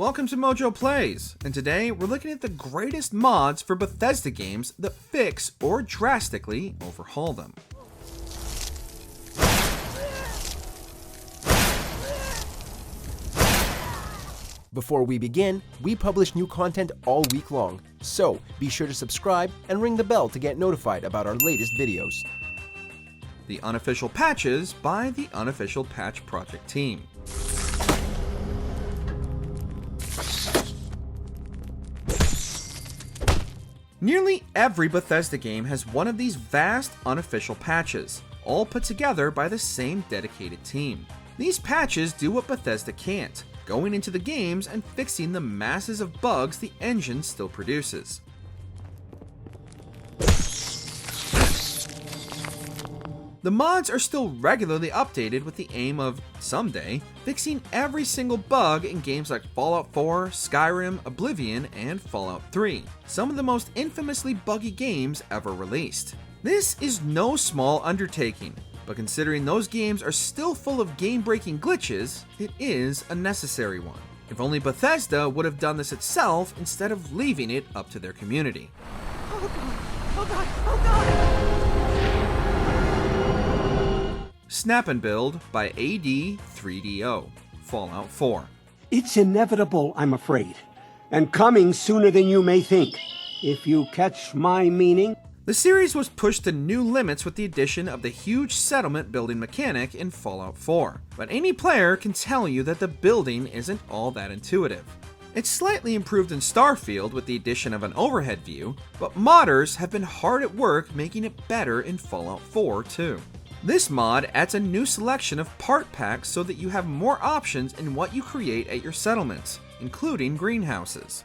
Welcome to MojoPlays, and today we're looking at the greatest mods for Bethesda games that fix or drastically overhaul them. Before we begin, we publish new content all week long, so be sure to subscribe and ring the bell to get notified about our latest videos. The Unofficial Patches by the Unofficial Patch Project team. Nearly every Bethesda game has one of these vast unofficial patches, all put together by the same dedicated team. These patches do what Bethesda can't, going into the games and fixing the masses of bugs the engine still produces. The mods are still regularly updated with the aim of, someday, fixing every single bug in games like Fallout 4, Skyrim, Oblivion, and Fallout 3, some of the most infamously buggy games ever released. This is no small undertaking, but considering those games are still full of game-breaking glitches, it is a necessary one. If only Bethesda would have done this itself instead of leaving it up to their community. Oh god, oh god, oh god! Snap and Build by AD3DO, Fallout 4. It's inevitable, I'm afraid, and coming sooner than you may think, if you catch my meaning. The series was pushed to new limits with the addition of the huge settlement building mechanic in Fallout 4, but any player can tell you that the building isn't all that intuitive. It's slightly improved in Starfield with the addition of an overhead view, but modders have been hard at work making it better in Fallout 4 too. This mod adds a new selection of part packs so that you have more options in what you create at your settlements, including greenhouses.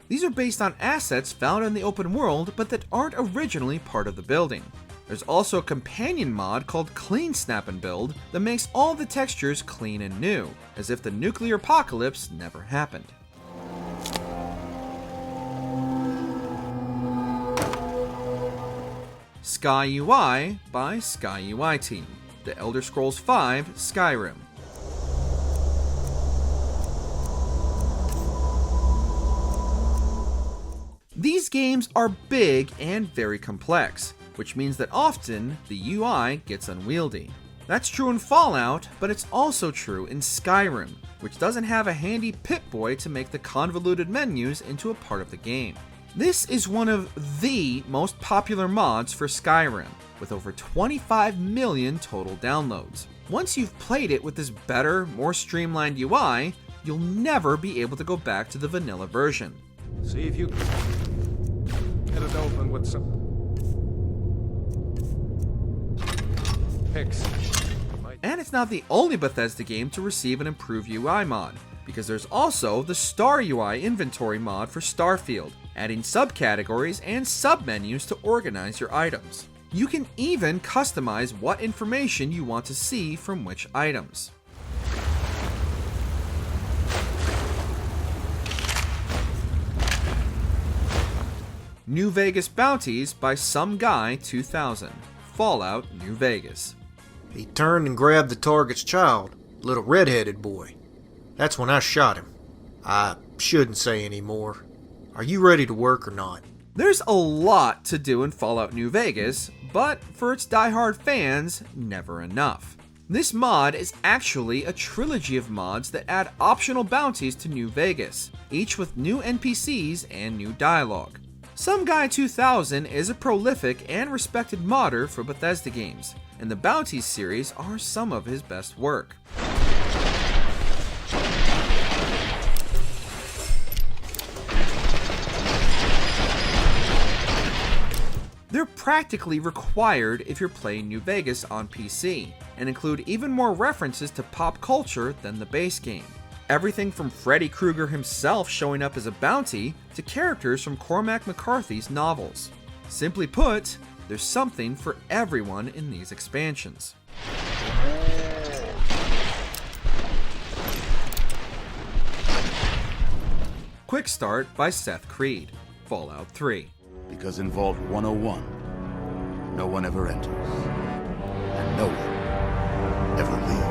These are based on assets found in the open world but that aren't originally part of the building. There's also a companion mod called Clean Snap and Build that makes all the textures clean and new, as if the nuclear apocalypse never happened. Skyi by Skyi team, The Elder Scrolls V Skyrim. These games are big and very complex, which means that often the UI gets unwieldy. That's true in Fallout, but it's also true in Skyrim, which doesn't have a handy Pip-Boy to make the convoluted menus into a part of the game. This is one of the most popular mods for Skyrim, with over 25 million total downloads. Once you've played it with this better, more streamlined UI, you'll never be able to go back to the vanilla version. See if you get it open with some picks. And it's not the only Bethesda game to receive an improved UI mod, because there's also the Star UI inventory mod for Starfield, adding subcategories and submenus to organize your items. You can even customize what information you want to see from which items. New Vegas Bounties by Some Guy 2000, Fallout New Vegas. He turned and grabbed the target's child, little red-headed boy. That's when I shot him. I shouldn't say any more. Are you ready to work or not? There's a lot to do in Fallout New Vegas, but for its diehard fans, never enough. This mod is actually a trilogy of mods that add optional bounties to New Vegas, each with new NPCs and new dialogue. Some Guy 2000 is a prolific and respected modder for Bethesda games, and the Bounties series are some of his best work. They're practically required if you're playing New Vegas on PC, and include even more references to pop culture than the base game. Everything from Freddy Krueger himself showing up as a bounty to characters from Cormac McCarthy's novels. Simply put, there's something for everyone in these expansions. Quick Start by Seth Creed, Fallout 3. Because in Vault 101, no one ever enters, and no one ever leaves.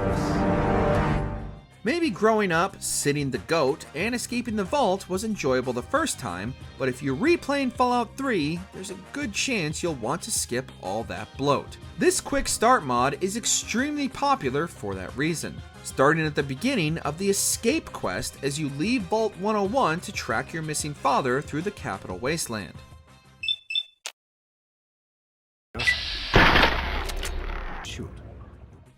Maybe growing up, sitting the goat, and escaping the vault was enjoyable the first time, but if you're replaying Fallout 3, there's a good chance you'll want to skip all that bloat. This quick start mod is extremely popular for that reason, starting at the beginning of the escape quest as you leave Vault 101 to track your missing father through the Capital Wasteland. Shoot.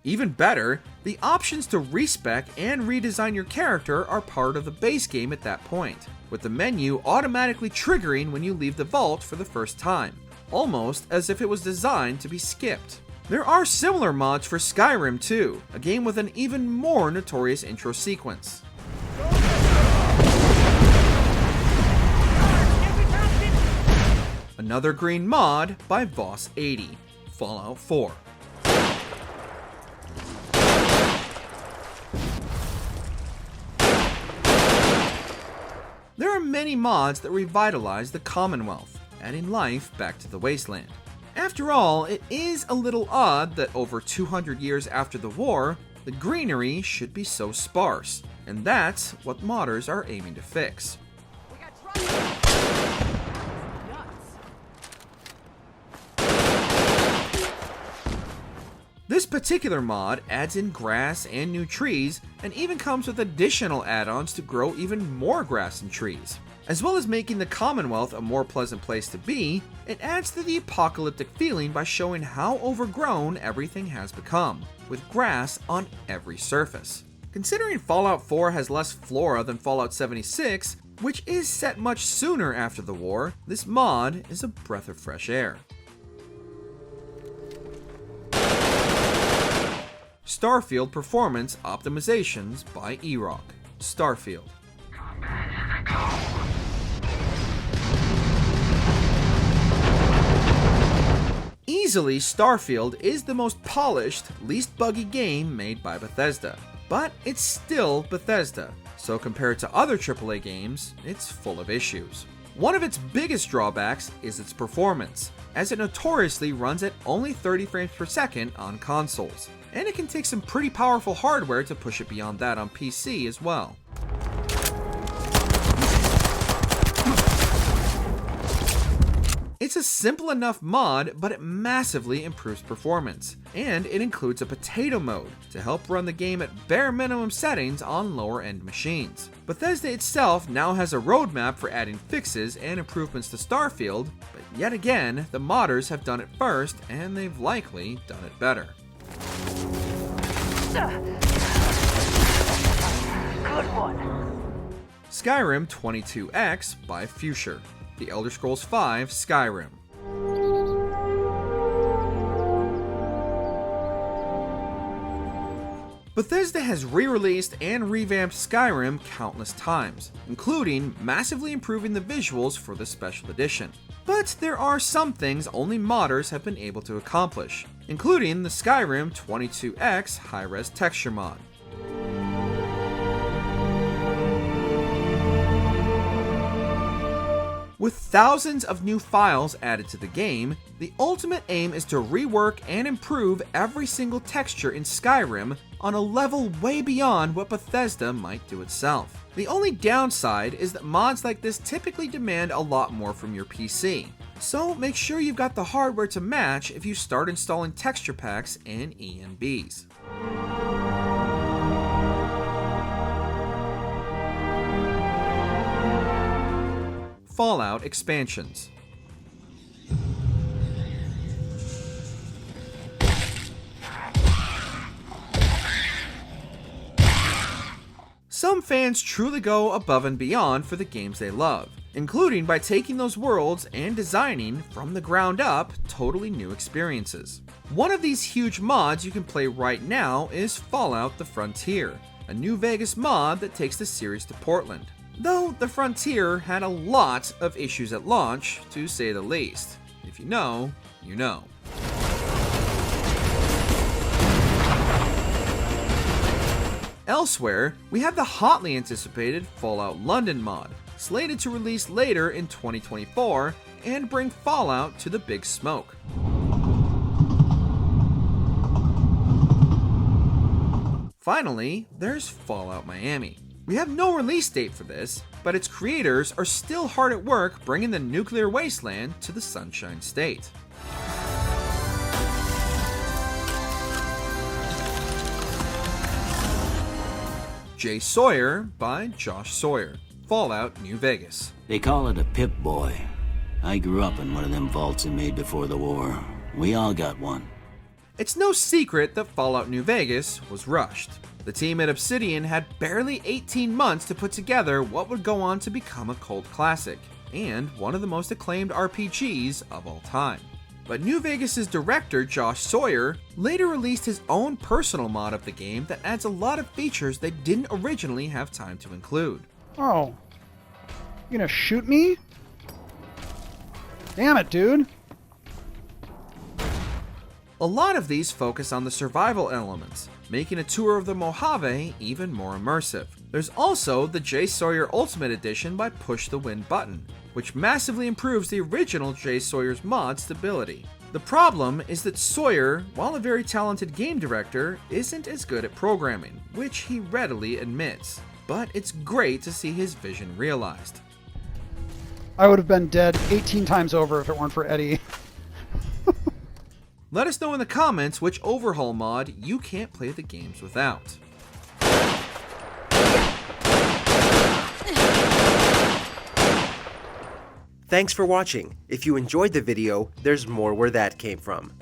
Even better, the options to respec and redesign your character are part of the base game at that point, with the menu automatically triggering when you leave the vault for the first time, almost as if it was designed to be skipped. There are similar mods for Skyrim too, a game with an even more notorious intro sequence. Another green mod by Voss80, Fallout 4. There are many mods that revitalize the Commonwealth, adding life back to the wasteland. After all, it is a little odd that over 200 years after the war, the Greenery should be so sparse, and that's what modders are aiming to fix. This particular mod adds in grass and new trees, and even comes with additional add-ons to grow even more grass and trees. As well as making the Commonwealth a more pleasant place to be, it adds to the apocalyptic feeling by showing how overgrown everything has become, with grass on every surface. Considering Fallout 4 has less flora than Fallout 76, which is set much sooner after the war, this mod is a breath of fresh air. Starfield Performance Optimizations by E-Rock. Starfield. Easily, Starfield is the most polished, least buggy game made by Bethesda. But it's still Bethesda, so compared to other AAA games, it's full of issues. One of its biggest drawbacks is its performance, as it notoriously runs at only 30 frames per second on consoles, and it can take some pretty powerful hardware to push it beyond that on PC as well. It's a simple enough mod, but it massively improves performance, and it includes a potato mode to help run the game at bare minimum settings on lower end machines. Bethesda itself now has a roadmap for adding fixes and improvements to Starfield, but yet again, the modders have done it first, and they've likely done it better. Good one. Skyrim 22X by Fuchsia. The Elder Scrolls V Skyrim. Bethesda has re-released and revamped Skyrim countless times, including massively improving the visuals for the special edition. But there are some things only modders have been able to accomplish, including the Skyrim 22X high-res texture mod. With thousands of new files added to the game, the ultimate aim is to rework and improve every single texture in Skyrim on a level way beyond what Bethesda might do itself. The only downside is that mods like this typically demand a lot more from your PC, so make sure you've got the hardware to match if you start installing texture packs and ENBs. Fallout expansions. Some fans truly go above and beyond for the games they love, including by taking those worlds and designing, from the ground up, totally new experiences. One of these huge mods you can play right now is Fallout: The Frontier, a new Vegas mod that takes the series to Portland. Though The Frontier had a lot of issues at launch, to say the least. If you know, you know. Elsewhere, we have the hotly anticipated Fallout London mod, slated to release later in 2024 and bring Fallout to the big smoke. Finally, there's Fallout Miami. We have no release date for this, but its creators are still hard at work bringing the nuclear wasteland to the Sunshine State. Jay Sawyer by Josh Sawyer, Fallout New Vegas. They call it a Pip-Boy. I grew up in one of them vaults they made before the war. We all got one. It's no secret that Fallout New Vegas was rushed. The team at Obsidian had barely 18 months to put together what would go on to become a cult classic, and one of the most acclaimed RPGs of all time. But New Vegas' director, Josh Sawyer, later released his own personal mod of the game that adds a lot of features they didn't originally have time to include. Oh. You gonna shoot me? Damn it, dude. A lot of these focus on the survival elements, making a tour of the Mojave even more immersive. There's also the Jay Sawyer Ultimate Edition by Push the Win button, which massively improves the original Jay Sawyer's mod stability. The problem is that Sawyer, while a very talented game director, isn't as good at programming, which he readily admits. But it's great to see his vision realized. I would have been dead 18 times over if it weren't for Eddie. Let us know in the comments which overhaul mod you can't play the games without. Thanks for watching. If you enjoyed the video, there's more where that came from.